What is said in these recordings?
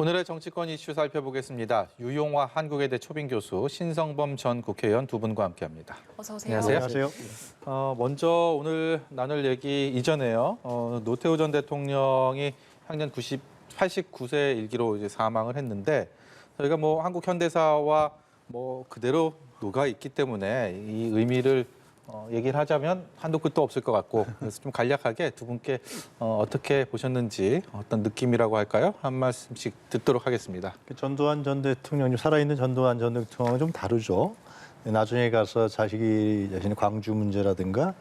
오늘의 정치권 이슈 살펴보겠습니다. 유용화 한국외대 초빙 교수, 신성범 전 국회의원 두 분과 함께합니다. 어서 오세요. 안녕하세요. 먼저 오늘 나눌 얘기 이전에요. 노태우 전 대통령이 향년 89세 일기로 이제 사망을 했는데 저희가 한국 현대사와 그대로 녹아 있기 때문에 이 의미를 얘기를 하자면 한도 끝도 없을 것 같고, 그래서 좀 간략하게 두 분께 어떻게 보셨는지, 어떤 느낌이라고 할까요? 한 말씀씩 듣도록 하겠습니다. 전두환 전 대통령, 살아있는 전두환 전 대통령은 좀 다르죠. 나중에 가서 자신의 광주 문제라든가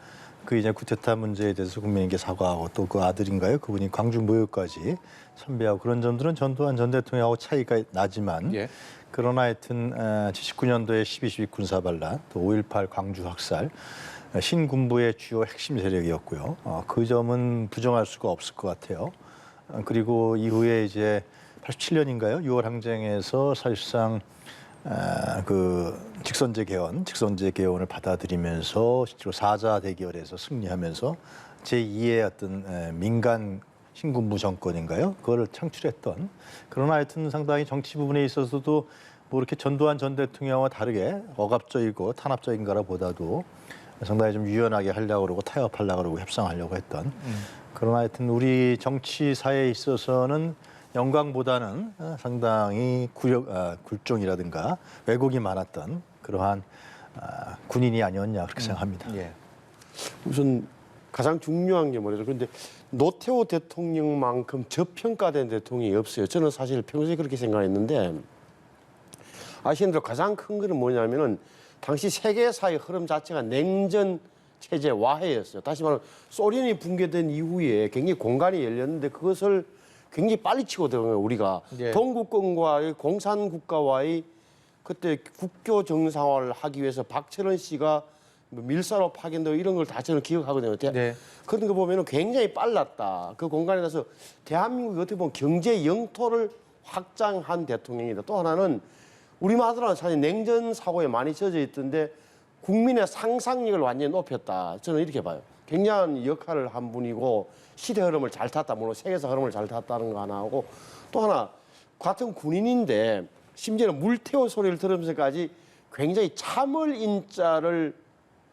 그 이제 쿠데타 문제에 대해서 국민에게 사과하고 또 그 아들인가요? 그분이 광주 무효까지 선배하고 그런 점들은 전두환 전 대통령하고 차이가 나지만 예. 그러나 하여튼 79년도에 12.12 군사반란, 또 5.18 광주 학살, 신군부의 주요 핵심 세력이었고요. 그 점은 부정할 수가 없을 것 같아요. 그리고 이후에 이제 87년인가요? 6월 항쟁에서 사실상 그 직선제 개헌을 받아들이면서 실제로 사자 대결에서 승리하면서 제2의 어떤 민간 신군부 정권인가요? 그거를 창출했던. 그러나 하여튼 상당히 정치 부분에 있어서도 이렇게 전두환 전 대통령과 다르게 억압적이고 탄압적인가라 보다도 상당히 좀 유연하게 하려고 그러고 타협하려고 그러고 협상하려고 했던. 그러나 하여튼 우리 정치사에 있어서는 영광보다는 상당히 굴종이라든가 왜곡이 많았던 그러한 군인이 아니었냐 그렇게 생각합니다. 예. 우선 가장 중요한 게 뭐래요? 그런데 노태우 대통령만큼 저평가된 대통령이 없어요. 저는 사실 평소에 그렇게 생각했는데 아시는 대로 가장 큰 거는 뭐냐면은 당시 세계사의 흐름 자체가 냉전 체제 와해였어요. 다시 말하면 소련이 붕괴된 이후에 굉장히 공간이 열렸는데 그것을 굉장히 빨리 치고 들어간 거예요, 우리가. 예. 동국권과의 공산국가와의 그때 국교 정상화를 하기 위해서 박철원 씨가 밀사로 파견되고 이런 걸 다 저는 기억하거든요. 네. 그런 거 보면은 굉장히 빨랐다. 그 공간에 가서 대한민국이 어떻게 보면 경제 영토를 확장한 대통령이다. 또 하나는 우리 마누라는 사실 냉전 사고에 많이 젖어 있던데 국민의 상상력을 완전히 높였다. 저는 이렇게 봐요. 굉장한 역할을 한 분이고 시대 흐름을 잘 탔다. 물론 세계사 흐름을 잘 탔다는 거 하나 하고 또 하나 같은 군인인데 심지어는 물태워 소리를 들으면서까지 굉장히 참을 인자를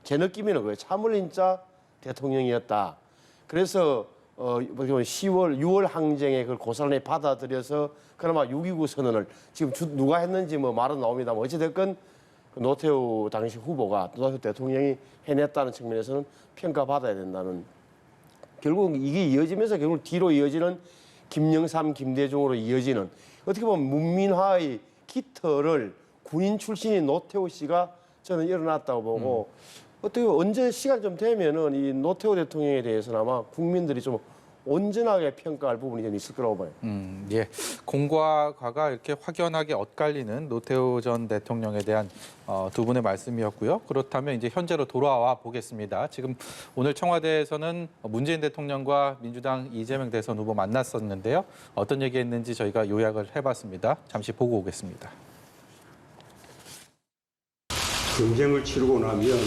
제 느낌이는 그거예요. 참을 인자 대통령이었다. 그래서 10월, 6월 항쟁에 그걸 고스란히 받아들여서 그나마 6.29 선언을 지금 누가 했는지 말은 나옵니다. 어찌됐건 노태우 당시 후보가 노태우 대통령이 해냈다는 측면에서는 평가받아야 된다는. 결국 이게 이어지면서 결국 뒤로 이어지는 김영삼, 김대중으로 이어지는 어떻게 보면 문민화의 깃털을 군인 출신인 노태우 씨가 저는 일어났다고 보고 어떻게 언제 시간 좀 되면은 이 노태우 대통령에 대해서는 아마 국민들이 좀 온전하게 평가할 부분이 좀 있을 거라고 봐요. 예. 공과 과가 이렇게 확연하게 엇갈리는 노태우 전 대통령에 대한 두 분의 말씀이었고요. 그렇다면 이제 현재로 돌아와 보겠습니다. 지금 오늘 청와대에서는 문재인 대통령과 민주당 이재명 대선 후보 만났었는데요. 어떤 얘기했는지 저희가 요약을 해봤습니다. 잠시 보고 오겠습니다. 경쟁을 치르고 나면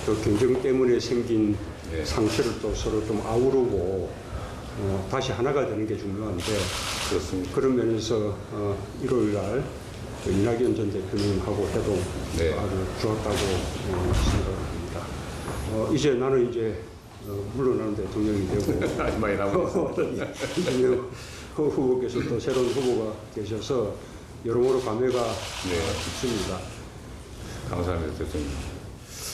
그 경쟁 때문에 생긴 상처를 또 서로 좀 아우르고 다시 하나가 되는 게 중요한데 그렇습니다. 그런 면에서 1월 날 이낙연 전 대통령하고 회동 아주 좋았다고 생각합니다. 이제 나는 물러나는 대통령이 되고 많이 남았습니다. 이재명 후보께서 또 새로운 후보가 계셔서 여러모로 감회가 깊습니다. 감사합니다, 대통령.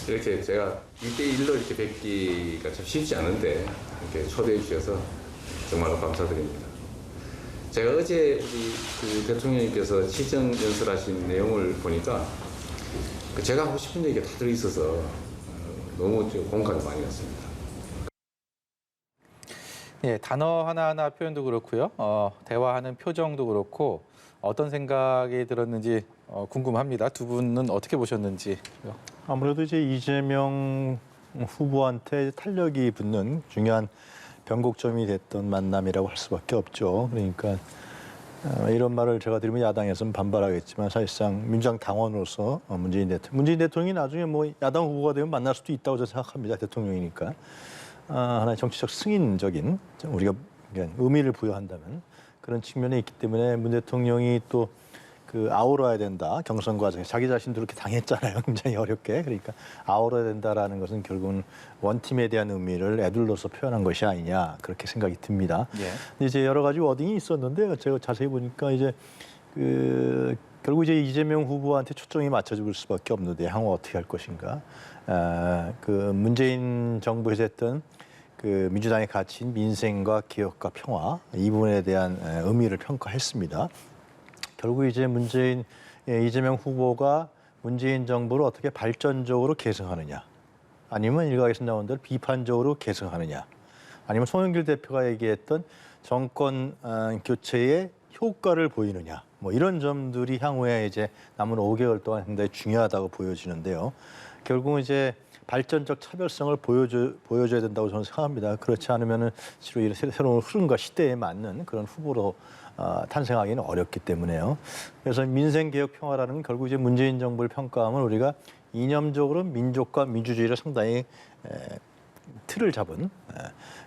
이렇게 제가 1대1로 이렇게 뵙기가 참 쉽지 않은데 이렇게 초대해 주셔서 정말로 감사드립니다. 제가 어제 우리 그 대통령님께서 시정 연설하신 내용을 보니까 제가 하고 싶은 얘기가 다 들어있어서 너무 공감이 많이 갔습니다. 예, 단어 하나하나 표현도 그렇고요. 대화하는 표정도 그렇고 어떤 생각이 들었는지 궁금합니다. 두 분은 어떻게 보셨는지. 아무래도 이제 이재명 후보한테 탄력이 붙는 중요한 변곡점이 됐던 만남이라고 할 수밖에 없죠. 그러니까 이런 말을 제가 드리면 야당에서는 반발하겠지만 사실상 민주당 당원으로서 문재인 대통령이 나중에 야당 후보가 되면 만날 수도 있다고 저는 생각합니다. 대통령이니까. 하나의 정치적 승인적인 우리가 의미를 부여한다면 그런 측면이 있기 때문에 문 대통령이 또 그 아우러야 된다 경선 과정에 자기 자신도 그렇게 당했잖아요. 굉장히 어렵게. 그러니까 아우러야 된다라는 것은 결국은 원팀에 대한 의미를 애둘러서 표현한 것이 아니냐 그렇게 생각이 듭니다. 예. 근데 이제 여러 가지 워딩이 있었는데 제가 자세히 보니까 이제 결국 이제 이재명 후보한테 초점이 맞춰질 수밖에 없는데 향후 어떻게 할 것인가. 그 문재인 정부에서 했던 그 민주당의 가치인 민생과 개혁과 평화 이 부분에 대한 의미를 평가했습니다. 결국 이제 이재명 후보가 문재인 정부를 어떻게 발전적으로 개선하느냐, 아니면 일각에서 나온 대로 비판적으로 개선하느냐, 아니면 송영길 대표가 얘기했던 정권 교체의 효과를 보이느냐, 뭐 이런 점들이 향후에 이제 남은 5개월 동안 상당히 중요하다고 보여지는데요. 결국은 이제 발전적 차별성을 보여줘야 된다고 저는 생각합니다. 그렇지 않으면은 실로 이 새로운 흐름과 시대에 맞는 그런 후보로 탄생하기는 어렵기 때문에요. 그래서 민생 개혁 평화라는 건 결국 이제 문재인 정부를 평가하면 우리가 이념적으로 민족과 민주주의를 상당히 틀을 잡은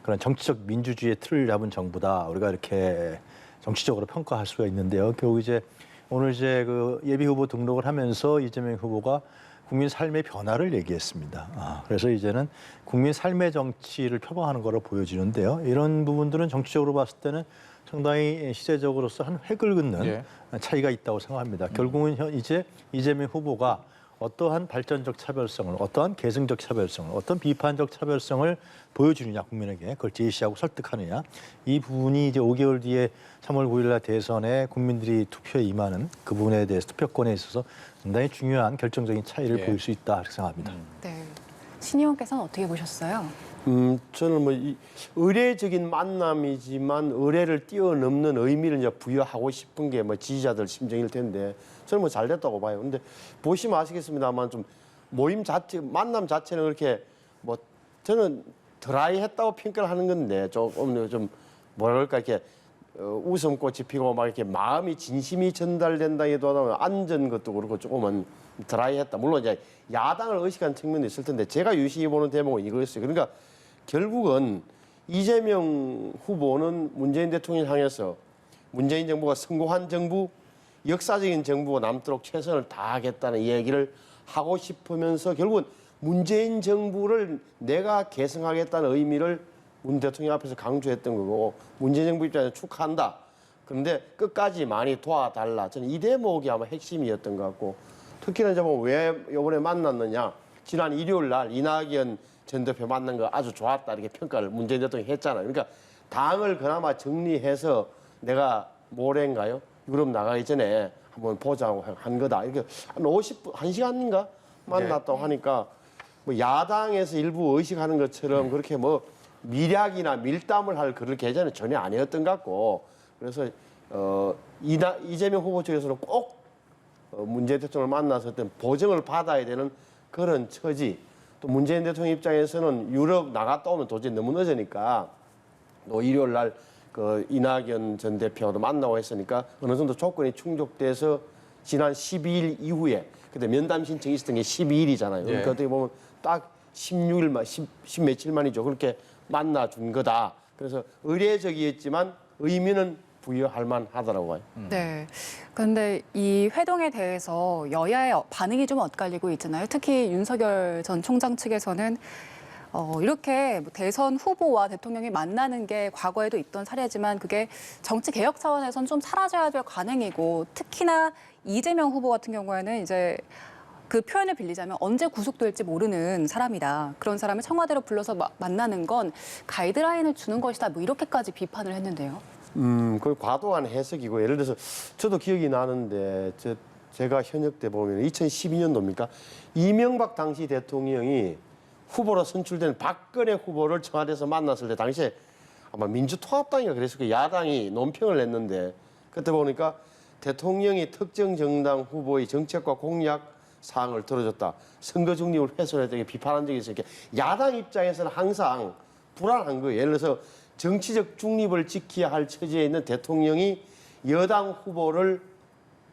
그런 정치적 민주주의의 틀을 잡은 정부다. 우리가 이렇게 정치적으로 평가할 수가 있는데요. 결국 이제 오늘 이제 그 예비 후보 등록을 하면서 이재명 후보가 국민 삶의 변화를 얘기했습니다. 그래서 이제는 국민 삶의 정치를 표방하는 거로 보여지는데요. 이런 부분들은 정치적으로 봤을 때는 상당히 시대적으로서 한 획을 긋는 예. 차이가 있다고 생각합니다. 결국은 이제 이재명 후보가 어떠한 발전적 차별성을, 어떠한 계승적 차별성을, 어떤 비판적 차별성을 보여주느냐 국민에게 그걸 제시하고 설득하느냐 이 부분이 이제 5개월 뒤에 3월 9일날 대선에 국민들이 투표에 임하는 그 부분에 대해서 투표권에 있어서 상당히 중요한 결정적인 차이를 예. 보일 수 있다 이렇게 생각합니다. 네. 신 의원께서는 어떻게 보셨어요? 저는 뭐 의례적인 만남이지만 의례를 뛰어넘는 의미를 이제 부여하고 싶은 게 뭐 지지자들 심정일 텐데 저는 뭐 잘 됐다고 봐요. 근데 보시면 아시겠습니다만 좀 모임 자체, 만남 자체는 그렇게 뭐 저는 드라이했다고 평가를 하는 건데 조금 좀 뭐랄까 이렇게 웃음꽃이 피고 막 이렇게 마음이 진심이 전달된다기보다는 앉은 것도 그렇고 조금은 드라이했다. 물론 이제 야당을 의식한 측면도 있을 텐데 제가 유심히 보는 대목은 이거였어요. 그러니까 결국은 이재명 후보는 문재인 대통령을 향해서 문재인 정부가 성공한 정부, 역사적인 정부가 남도록 최선을 다하겠다는 얘기를 하고 싶으면서 결국은 문재인 정부를 내가 계승하겠다는 의미를 문 대통령 앞에서 강조했던 거고 문재인 정부 입장에서 축하한다. 그런데 끝까지 많이 도와달라. 저는 이 대목이 아마 핵심이었던 것 같고 특히나 이제 왜 이번에 만났느냐. 지난 일요일 날 이낙연 전 대표 만난 거 아주 좋았다 이렇게 평가를 문재인 대통령이 했잖아요. 그러니까 당을 그나마 정리해서 내가 모레인가요? 유럽 나가기 전에 한번 보자고 한 거다. 이렇게 한 50분, 1시간인가 만났다고 하니까 뭐 야당에서 일부 의식하는 것처럼 그렇게 뭐 밀약이나 밀담을 할 그런 계좌는 전혀 아니었던 것 같고 그래서 이재명 후보 쪽에서는 꼭 문재인 대통령을 만나서 어떤 보정을 받아야 되는 그런 처지 또 문재인 대통령 입장에서는 유럽 나갔다 오면 도저히 너무 늦으니까 또 일요일 날 그 이낙연 전 대표도 만나고 했으니까 어느 정도 조건이 충족돼서 지난 12일 이후에 그때 면담 신청이 있었던 게 12일이잖아요. 그러니까 예. 어떻게 보면 딱 16일만, 10 며칠 만이죠. 그렇게 만나준 거다. 그래서 의례적이었지만 의미는 부여할 만하더라고요. 네. 그런데 이 회동에 대해서 여야의 반응이 좀 엇갈리고 있잖아요. 특히 윤석열 전 총장 측에서는 이렇게 뭐 대선 후보와 대통령이 만나는 게 과거에도 있던 사례지만 그게 정치 개혁 차원에선 좀 사라져야 될 관행이고 특히나 이재명 후보 같은 경우에는 이제 그 표현을 빌리자면 언제 구속될지 모르는 사람이다. 그런 사람을 청와대로 불러서 만나는 건 가이드라인을 주는 것이다. 뭐 이렇게까지 비판을 했는데요. 그 과도한 해석이고 예를 들어서 저도 기억이 나는데 제가 현역 때 보면 2012년도입니까? 이명박 당시 대통령이 후보로 선출된 박근혜 후보를 청와대에서 만났을 때 당시에 아마 민주통합당인가 그랬을 거예요. 야당이 논평을 냈는데 그때 보니까 대통령이 특정 정당 후보의 정책과 공약 사항을 들어줬다. 선거 중립을 훼손했다. 비판한 적이 있어요. 야당 입장에서는 항상 불안한 거예요. 예를 들어서 정치적 중립을 지켜야 할 처지에 있는 대통령이 여당 후보를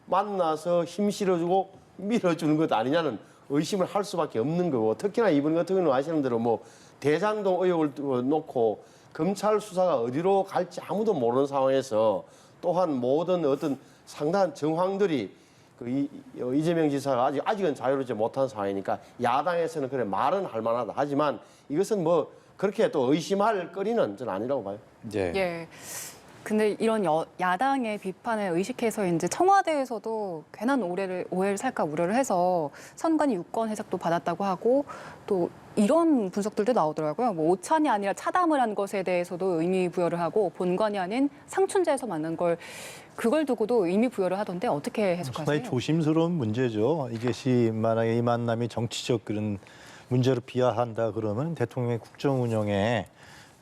만나서 힘 실어주고 밀어주는 것 아니냐는 의심을 할 수밖에 없는 거고 특히나 이번 같은 경우는 아시는 대로 뭐 대장동 의혹을 놓고 검찰 수사가 어디로 갈지 아무도 모르는 상황에서 또한 모든 어떤 상당한 정황들이 이재명 지사가 아직은 자유롭지 못한 상황이니까 야당에서는 그래 말은 할 만하다. 하지만 이것은 뭐 그렇게 또 의심할 거리는 저는 아니라고 봐요. 예. 예. 근데 이런 야당의 비판을 의식해서 이제 청와대에서도 괜한 오해를 살까 우려를 해서 선관위 유권 해석도 받았다고 하고 또 이런 분석들도 나오더라고요. 뭐 오찬이 아니라 차담을 한 것에 대해서도 의미 부여를 하고 본관이 아닌 상춘제에서 만난 걸 그걸 두고도 의미 부여를 하던데 어떻게 해석하세요? 상당히 조심스러운 문제죠. 이것이 만약에 이 만남이 정치적 그런 문제로 비화한다 그러면 대통령의 국정 운영에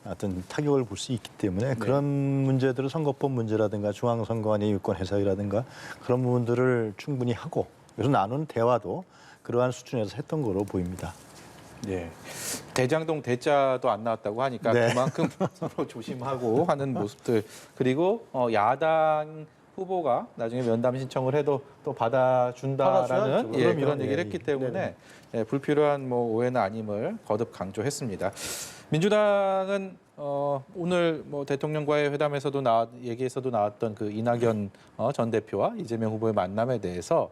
어떤 타격을 볼 수 있기 때문에 그런 문제들을 선거법 문제라든가 중앙선관위 유권 해석이라든가 그런 부분들을 충분히 하고 그래서 나누는 대화도 그러한 수준에서 했던 거로 보입니다. 예. 대장동 대자도 안 나왔다고 하니까 네. 그만큼 서로 조심하고 하는 모습들. 그리고 야당 후보가 나중에 면담 신청을 해도 또 받아준다라는 받아줘야죠. 예, 그럼요. 그런 얘기를 예, 했기 예. 때문에 예, 불필요한 뭐 오해는 아님을 거듭 강조했습니다. 민주당은 오늘 뭐 대통령과의 회담에서도 얘기에서도 나왔던 그 이낙연 전 대표와 이재명 후보의 만남에 대해서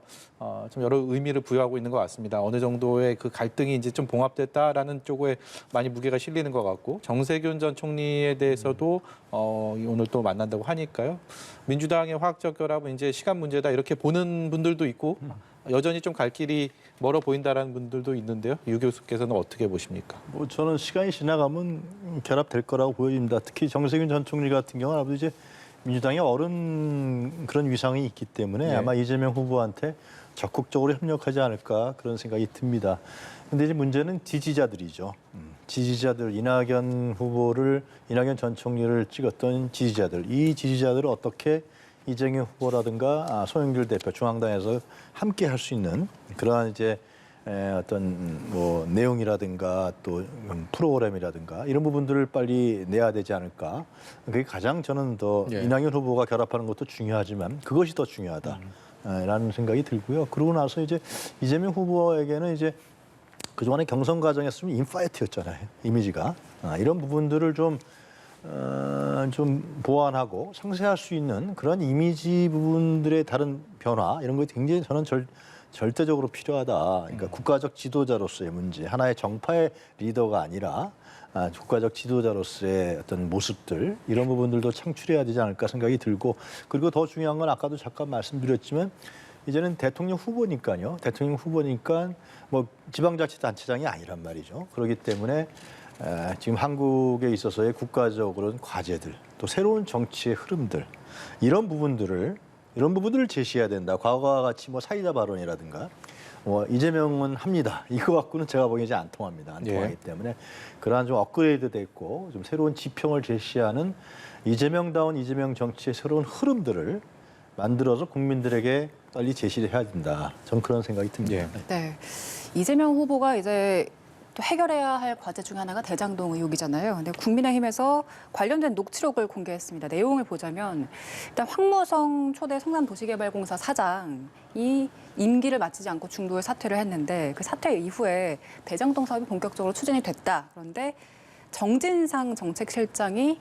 좀 여러 의미를 부여하고 있는 것 같습니다. 어느 정도의 그 갈등이 이제 좀 봉합됐다라는 쪽에 많이 무게가 실리는 것 같고 정세균 전 총리에 대해서도 오늘 또 만난다고 하니까요. 민주당의 화학적 결합은 이제 시간 문제다 이렇게 보는 분들도 있고 여전히 좀 갈 길이 멀어 보인다라는 분들도 있는데요. 유 교수께서는 어떻게 보십니까? 뭐 저는 시간이 지나가면 결합될 거라고 보여집니다. 특히 정세균 전 총리 같은 경우는 아무래도 이제 민주당의 어른 그런 위상이 있기 때문에 네. 아마 이재명 후보한테 적극적으로 협력하지 않을까 그런 생각이 듭니다. 근데 이제 문제는 지지자들이죠. 지지자들 이낙연 전 총리를 찍었던 지지자들 이 지지자들을 어떻게 이재명 후보라든가 송영길 대표 중앙당에서 함께 할 수 있는 그러한 이제 어떤 뭐 내용이라든가 또 프로그램이라든가 이런 부분들을 빨리 내야 되지 않을까. 그게 가장 저는 더 예. 이낙연 후보가 결합하는 것도 중요하지만 그것이 더 중요하다라는 생각이 들고요. 그러고 나서 이제 이재명 후보에게는 이제 그동안의 경선 과정에서 좀 인파이트였잖아요. 이미지가. 이런 부분들을 좀 보완하고 상쇄할 수 있는 그런 이미지 부분들의 다른 변화 이런 거 굉장히 저는 절대적으로 필요하다. 그러니까 국가적 지도자로서의 문제, 하나의 정파의 리더가 아니라 국가적 지도자로서의 어떤 모습들 이런 부분들도 창출해야 되지 않을까 생각이 들고 그리고 더 중요한 건 아까도 잠깐 말씀드렸지만 이제는 대통령 후보니까요. 대통령 후보니까 뭐 지방자치단체장이 아니란 말이죠. 그렇기 때문에 지금 한국에 있어서의 국가적으로는 과제들, 또 새로운 정치의 흐름들 이런 부분들을 제시해야 된다. 과거와 같이 뭐 사이다 발언이라든가 이재명은 합니다. 이거 갖고는 제가 보기에 이제 안 통합니다. 안 통하기 때문에 그러한 좀 업그레이드됐고 좀 새로운 지평을 제시하는 이재명다운 이재명 정치의 새로운 흐름들을 만들어서 국민들에게 빨리 제시를 해야 된다. 저는 그런 생각이 듭니다. 네. 이재명 후보가 이제 또 해결해야 할 과제 중 하나가 대장동 의혹이잖아요. 근데 국민의힘에서 관련된 녹취록을 공개했습니다. 내용을 보자면 일단 황무성 초대 성남도시개발공사 사장이 임기를 마치지 않고 중도에 사퇴를 했는데 그 사퇴 이후에 대장동 사업이 본격적으로 추진이 됐다. 그런데 정진상 정책실장이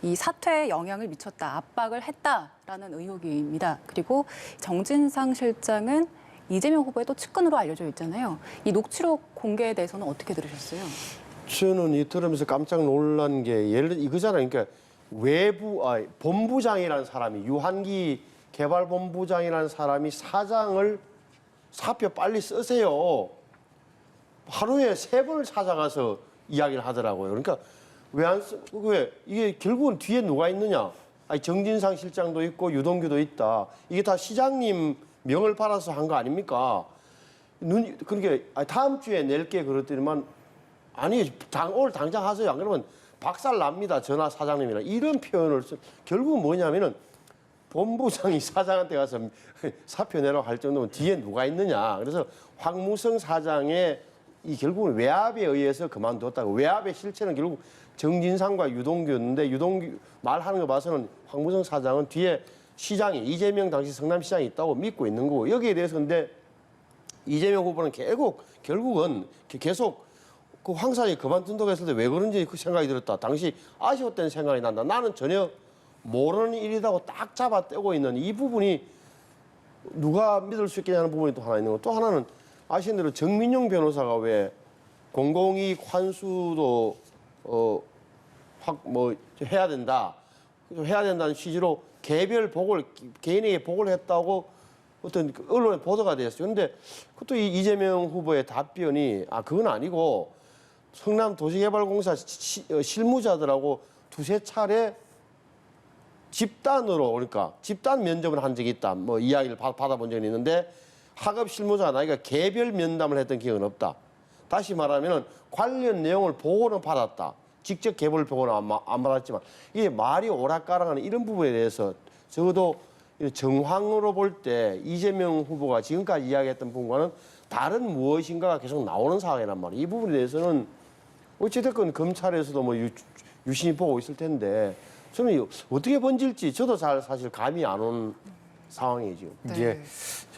이 사퇴에 영향을 미쳤다, 압박을 했다라는 의혹입니다. 그리고 정진상 실장은 이재명 후보의 또 측근으로 알려져 있잖아요. 이 녹취록 공개에 대해서는 어떻게 들으셨어요? 저는 이 들으면서 깜짝 놀란 게 예를 들어 이거잖아요. 그러니까 본부장이라는 사람이 유한기 개발본부장이라는 사람이 사장을 사표 빨리 쓰세요. 하루에 3번을 찾아가서 이야기를 하더라고요. 그러니까 왜 이게 결국은 뒤에 누가 있느냐? 아니, 정진상 실장도 있고 유동규도 있다. 이게 다 시장님 명을 받아서 한 거 아닙니까? 그러니까 다음 주에 낼게 그랬더니만 아니 오늘 당장 하세요. 안 그러면 박살 납니다. 전화 사장님이랑 이런 표현을 결국은 뭐냐면은 본부장이 사장한테 가서 사표 내라고 할 정도면 뒤에 누가 있느냐. 그래서 황무성 사장의 이 결국은 외압에 의해서 그만뒀다고. 외압의 실체는 결국 정진상과 유동규였는데 유동규 말하는 거 봐서는 황무성 사장은 뒤에 시장이 이재명 당시 성남시장이 있다고 믿고 있는 거고 여기에 대해서 근데 이재명 후보는 결국은 계속 그 황 사장이 그만둔다고 했을 때 왜 그런지 그 생각이 들었다. 당시 아쉬웠다는 생각이 난다. 나는 전혀 모르는 일이라고 딱 잡아떼고 있는 이 부분이 누가 믿을 수 있겠냐는 부분이 또 하나 있는 거. 또 하나는 아시는 대로 정민용 변호사가 왜 공공이익 환수도 확 뭐 해야 된다는 취지로 개별 보고를 개인에게 보고를 했다고 어떤 그 언론에 보도가 됐어요. 그런데 그것도 이재명 후보의 답변이 그건 아니고 성남 도시개발공사 실무자들하고 두세 차례 집단으로 그러니까 집단 면접을 한 적이 있다. 뭐 이야기를 받아본 적이 있는데 하급 실무자가 나이가 개별 면담을 했던 기억은 없다. 다시 말하면 관련 내용을 보고는 받았다. 직접 개별 보고는 안 받았지만 이게 말이 오락가락하는 이런 부분에 대해서 적어도 정황으로 볼 때 이재명 후보가 지금까지 이야기했던 부분과는 다른 무엇인가가 계속 나오는 상황이란 말이에요. 이 부분에 대해서는 어찌됐건 검찰에서도 뭐 유심히 보고 있을 텐데 저는 어떻게 번질지 저도 잘 사실 감이 안 오는 상황이에요, 지금. 네. 이제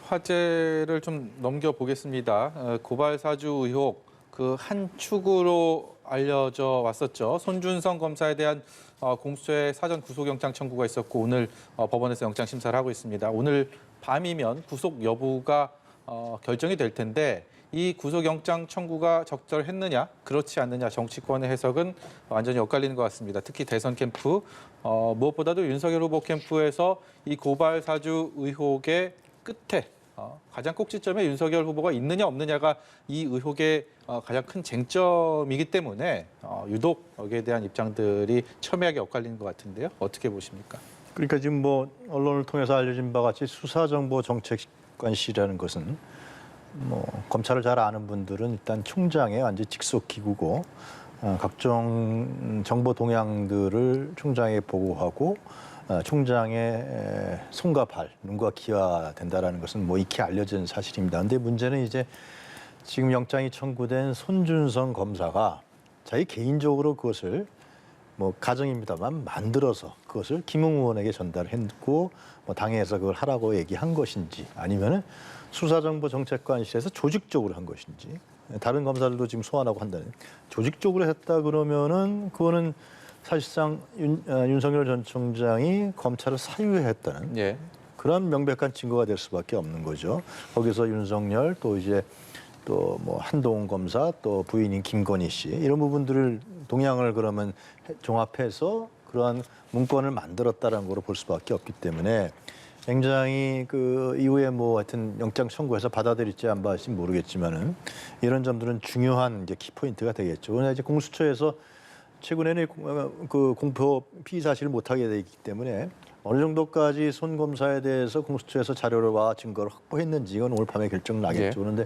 화제를 좀 넘겨보겠습니다. 고발 사주 의혹 그 한 축으로 알려져 왔었죠. 손준성 검사에 대한 공수처의 사전 구속영장 청구가 있었고 오늘 법원에서 영장 심사를 하고 있습니다. 오늘 밤이면 구속 여부가 결정이 될 텐데 이 구속영장 청구가 적절했느냐 그렇지 않느냐 정치권의 해석은 완전히 엇갈리는 것 같습니다. 특히 대선 캠프 무엇보다도 윤석열 후보 캠프에서 이 고발 사주 의혹의 끝에 가장 꼭지점에 윤석열 후보가 있느냐 없느냐가 이 의혹의 가장 큰 쟁점이기 때문에 유독 여기에 대한 입장들이 첨예하게 엇갈리는 것 같은데요. 어떻게 보십니까? 그러니까 지금 뭐 언론을 통해서 알려진 바와 같이 수사정보정책관실이라는 것은 뭐 검찰을 잘 아는 분들은 일단 총장의 완전 직속 기구고 각종 정보 동향들을 총장에 보고하고 총장의 손과 발, 눈과 귀가 된다라는 것은 뭐 익히 알려진 사실입니다. 그런데 문제는 이제 지금 영장이 청구된 손준성 검사가 자기 개인적으로 그것을 뭐 가정입니다만 만들어서 그것을 김웅 의원에게 전달했고 뭐 당에서 그걸 하라고 얘기한 것인지 아니면은 수사정보정책관실에서 조직적으로 한 것인지 다른 검사들도 지금 소환하고 한다는 조직적으로 했다 그러면은 그거는 사실상 윤석열 전 총장이 검찰을 사유했다는 예. 그런 명백한 증거가 될 수밖에 없는 거죠. 거기서 윤석열 또 이제 또 뭐 한동훈 검사 또 부인인 김건희 씨 이런 부분들을 동향을 그러면 종합해서 그러한 문건을 만들었다는 거로 볼 수밖에 없기 때문에 굉장히 그 이후에 뭐 하여튼 영장 청구해서 받아들일지 안 받을지 모르겠지만은 이런 점들은 중요한 이제 키포인트가 되겠죠. 그러나 이제 공수처에서 최근에는 그 공표 피의 사실을 못하게 돼 있기 때문에 어느 정도까지 손 검사에 대해서 공수처에서 자료와 증거를 확보했는지 이건 오늘 밤에 결정 나겠죠. 그런데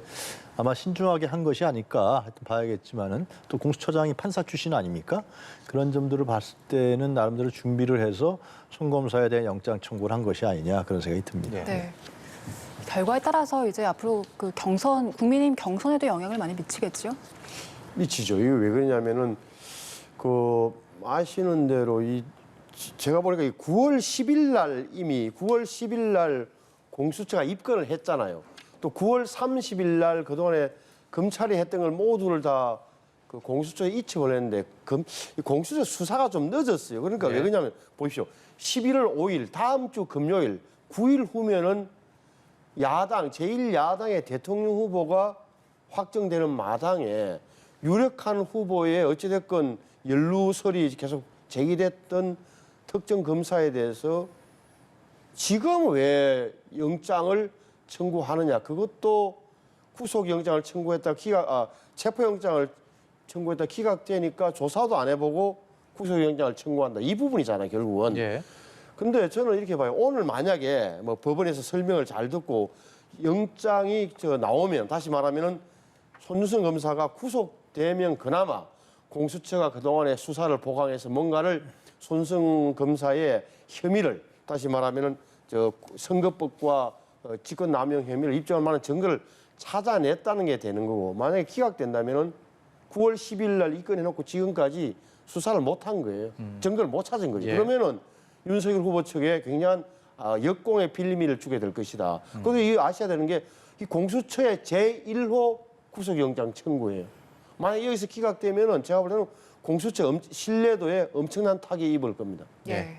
아마 신중하게 한 것이 아닐까 하여튼 봐야겠지만은 또 공수처장이 판사 출신 아닙니까? 그런 점들을 봤을 때는 나름대로 준비를 해서 손 검사에 대한 영장 청구를 한 것이 아니냐 그런 생각이 듭니다. 네. 결과에 따라서 이제 앞으로 그 경선, 국민의힘 경선에도 영향을 많이 미치겠죠? 미치죠. 이게 왜 그러냐면은 그 아시는 대로 제가 보니까 9월 10일 날 이미 9월 10일 날 공수처가 입건을 했잖아요. 또 9월 30일 날 그동안에 검찰이 했던 걸 모두를 다 그 공수처에 이첩을 했는데 공수처 수사가 좀 늦었어요. 그러니까 왜 그러냐면 보십시오. 11월 5일 다음 주 금요일 9일 후면은 제1야당의 대통령 후보가 확정되는 마당에 유력한 후보의 어찌됐건 연루설이 계속 제기됐던 특정 검사에 대해서 지금 왜 영장을 청구하느냐. 그것도 구속영장을 청구했다 체포영장을 청구했다 기각되니까 조사도 안 해보고 구속영장을 청구한다. 이 부분이잖아요, 결국은. 예. 근데 저는 이렇게 봐요. 오늘 만약에 뭐 법원에서 설명을 잘 듣고 영장이 나오면 다시 말하면은 손준성 검사가 구속되면 그나마 공수처가 그동안의 수사를 보강해서 뭔가를 손준성 검사의 혐의를 다시 말하면은 선거법과 직권남용 혐의를 입증할 만한 증거를 찾아냈다는 게 되는 거고 만약에 기각된다면은 9월 10일 날 입건해놓고 지금까지 수사를 못 한 거예요. 증거를 못 찾은 거죠. 예. 그러면은 윤석열 후보 측에 굉장한 역공의 빌미를 주게 될 것이다. 그리고 이 아셔야 되는 게 이 공수처의 제1호 구속영장 청구예요. 만약 여기서 기각되면은 제가 볼 때는 공수처 신뢰도에 엄청난 타격이 입을 겁니다. 예.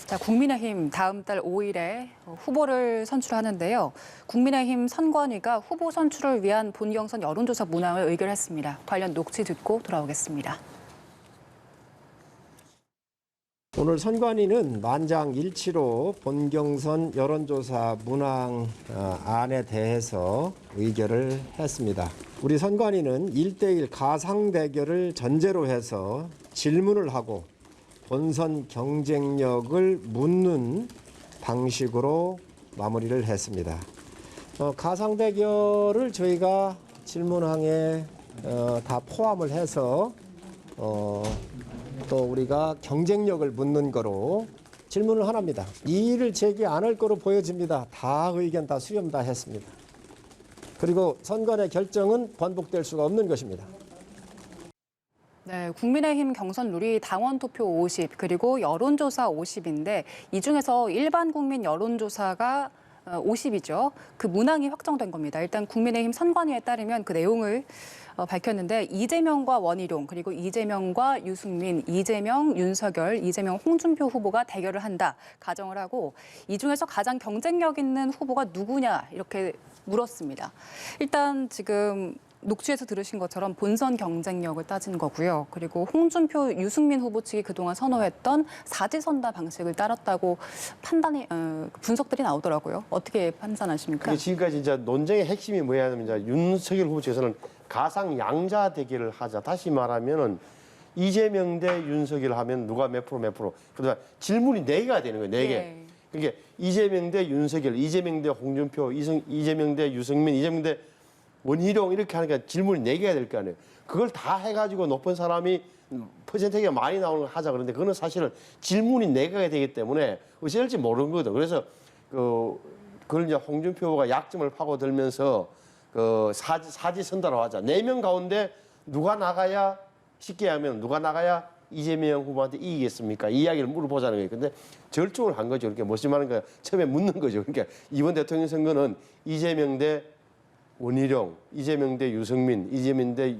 자, 국민의힘 다음 달 5일에 후보를 선출하는데요. 국민의힘 선관위가 후보 선출을 위한 본경선 여론조사 문항을 의결했습니다. 관련 녹취 듣고 돌아오겠습니다. 오늘 선관위는 만장일치로 본경선 여론조사 문항 안에 대해서 의결을 했습니다. 우리 선관위는 1대1 가상 대결을 전제로 해서 질문을 하고 본선 경쟁력을 묻는 방식으로 마무리를 했습니다. 가상 대결을 저희가 질문항에 다 포함을 해서 또 우리가 경쟁력을 묻는 거로 질문을 하나입니다. 이의를 제기 안 할 거로 보여집니다. 다 의견 다 수렴 다 했습니다. 그리고 선관의 결정은 번복될 수가 없는 것입니다. 네, 국민의힘 경선 룰이 당원 투표 50 그리고 여론조사 50인데 이 중에서 일반 국민 여론조사가 50이죠. 그 문항이 확정된 겁니다. 일단 국민의힘 선관위에 따르면 그 내용을 밝혔는데 이재명과 원희룡 그리고 이재명과 유승민, 이재명, 윤석열, 이재명, 홍준표 후보가 대결을 한다 가정을 하고 이 중에서 가장 경쟁력 있는 후보가 누구냐 이렇게 물었습니다. 일단 지금 녹취에서 들으신 것처럼 본선 경쟁력을 따진 거고요. 그리고 홍준표, 유승민 후보 측이 그동안 선호했던 사지선다 방식을 따랐다고 분석들이 나오더라고요. 어떻게 판단하십니까? 그게 지금까지 이제 논쟁의 핵심이 뭐냐면 이제 윤석열 후보 측에서는 가상 양자 대결을 하자. 다시 말하면은 이재명 대 윤석열 하면 누가 몇 프로. 그다음에 질문이 4개가 되는 거예요. 4개. 네. 그러니까 이재명 대 윤석열, 이재명 대 홍준표, 이재명 대 유승민, 이재명 대 원희룡 이렇게 하니까 질문이 4개가 될 거 아니에요. 그걸 다 해가지고 높은 사람이 퍼센테이지가 많이 나오는 걸 하자. 그런데 그거는 사실은 질문이 4개가 되기 때문에 어찌 될지 모르는 거거든. 그래서 그걸 이제 홍준표 후보가 약점을 파고들면서 사지선다로 하자. 4명 가운데 누가 나가야 쉽게 하면 누가 나가야 이재명 후보한테 이기겠습니까? 이 이야기를 물어보자는 거예요. 근데 절충을 한 거죠. 그러니까 무슨 말인가 처음에 묻는 거죠. 그러니까 이번 대통령 선거는 이재명 대 원희룡, 이재명 대 유승민, 이재명 대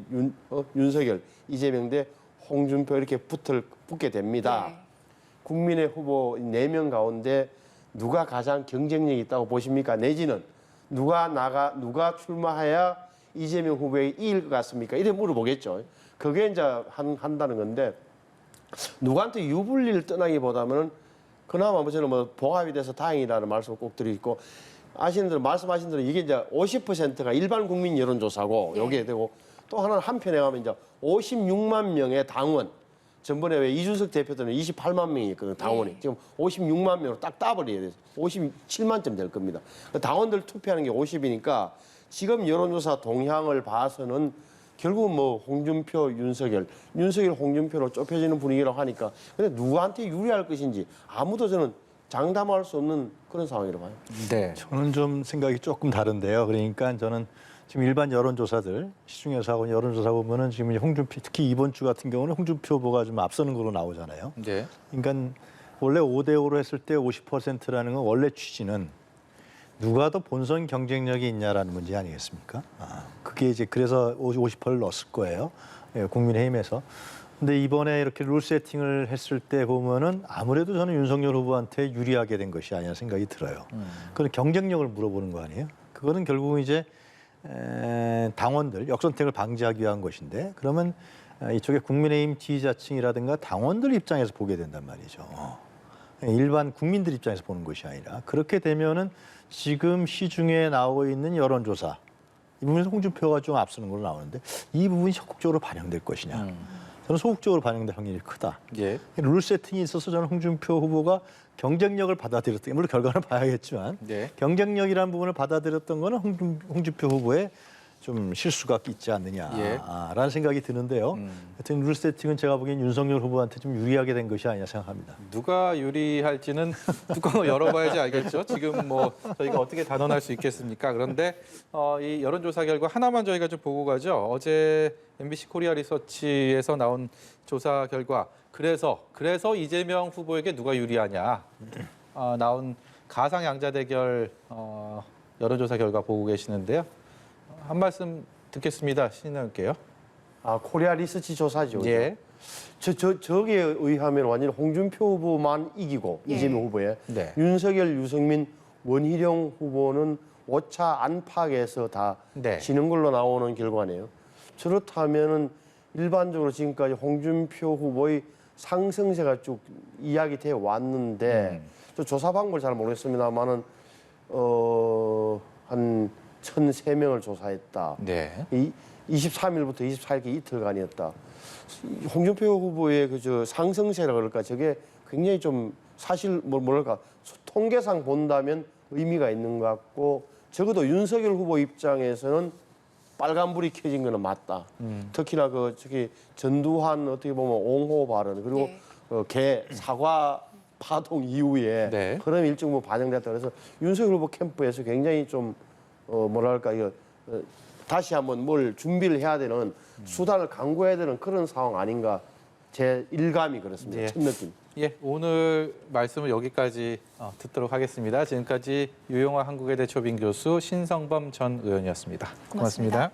윤석열, 이재명 대 홍준표 이렇게 붙게 됩니다. 네. 국민의 후보 4명 가운데 누가 가장 경쟁력이 있다고 보십니까? 내지는 누가 출마해야 이재명 후보에게 이길 것 같습니까? 이래 물어보겠죠. 그게 이제 한다는 건데 누구한테 유불리를 떠나기보다는 그나마 저는 봉합이 돼서 다행이라는 말씀을 꼭 드리고 말씀하신 대로 이게 이제 50%가 일반 국민 여론조사고 여기에 되고 또 하나는 한편에 가면 이제 56만 명의 당원. 전번에 왜 이준석 대표들은 28만 명이 있거든요, 당원이. 지금 56만 명으로 딱 따버려야 돼요. 57만점 될 겁니다. 당원들 투표하는 게 50이니까 지금 여론조사 동향을 봐서는 결국 홍준표, 윤석열, 홍준표로 좁혀지는 분위기라고 하니까 근데 누구한테 유리할 것인지 아무도 저는 장담할 수 없는 그런 상황이라고 봐요. 네. 저는 좀 생각이 조금 다른데요. 그러니까 저는 지금 일반 여론조사들, 시중에서 하고 여론조사 보면은 지금 홍준표, 특히 이번 주 같은 경우는 홍준표 후보가 좀 앞서는 걸로 나오잖아요. 네. 그러니까 원래 5대5로 했을 때 50%라는 건 원래 취지는 누가 더 본선 경쟁력이 있냐라는 문제 아니겠습니까? 그게 이제 그래서 50%를 넣었을 거예요. 국민의힘에서. 근데 이번에 이렇게 룰 세팅을 했을 때 보면은 아무래도 저는 윤석열 후보한테 유리하게 된 것이 아니라 생각이 들어요. 그건 경쟁력을 물어보는 거 아니에요? 그거는 결국은 이제 당원들 역선택을 방지하기 위한 것인데 그러면 이쪽에 국민의힘 지지자층이라든가 당원들 입장에서 보게 된단 말이죠. 일반 국민들 입장에서 보는 것이 아니라 그렇게 되면은 지금 시중에 나오고 있는 여론조사 이 부분에서 홍준표가 좀 앞서는 걸로 나오는데 이 부분이 적극적으로 반영될 것이냐. 저는 소극적으로 반영될 확률이 크다. 예. 룰 세팅이 있어서 저는 홍준표 후보가 경쟁력을 받아들였던 물론 결과는 봐야겠지만 네. 경쟁력이라는 부분을 받아들였던 거는 홍준표 후보의 좀 실수가 있지 않느냐라는 생각이 드는데요. 하여튼 룰 세팅은 제가 보기엔 윤석열 후보한테 좀 유리하게 된 것이 아니냐 생각합니다. 누가 유리할지는 뚜껑을 열어봐야지 알겠죠. 지금 저희가 어떻게 단언할 수 있겠습니까? 그런데 이 여론조사 결과 하나만 저희가 좀 보고 가죠. 어제 MBC 코리아 리서치에서 나온 조사 결과 그래서 이재명 후보에게 누가 유리하냐 나온 가상 양자 대결 여론조사 결과 보고 계시는데요. 한 말씀 듣겠습니다. 신인할게요. 코리아 리서치 조사죠. 예. 저기에 의하면 완전히 홍준표 후보만 이기고 예. 이재명 후보에 네. 윤석열, 유승민, 원희룡 후보는 오차 안팎에서 다 네. 지는 걸로 나오는 결과네요. 그렇다면은 일반적으로 지금까지 홍준표 후보의 상승세가 쭉 이야기되어 왔는데 저 조사 방법을 잘 모르겠습니다만은 한 1,003명을 조사했다. 네. 23일부터 24일까지 이틀간이었다. 홍준표 후보의 그저 상승세라 그럴까 저게 굉장히 좀 사실 뭐랄까 통계상 본다면 의미가 있는 것 같고 적어도 윤석열 후보 입장에서는 빨간불이 켜진 거는 맞다. 특히나 그 저기 전두환 어떻게 보면 옹호 발언 그리고 네. 개 사과 파동 이후에 네. 그런 일정 부분 반영됐다. 그래서 윤석열 후보 캠프에서 굉장히 좀 뭐랄까 이거 다시 한번 뭘 준비를 해야 되는 수단을 강구해야 되는 그런 상황 아닌가 제 일감이 그렇습니다. 예. 첫 느낌. 예, 오늘 말씀을 여기까지 듣도록 하겠습니다. 지금까지 유용화 한국외대 초빙 교수 신성범 전 의원이었습니다. 고맙습니다.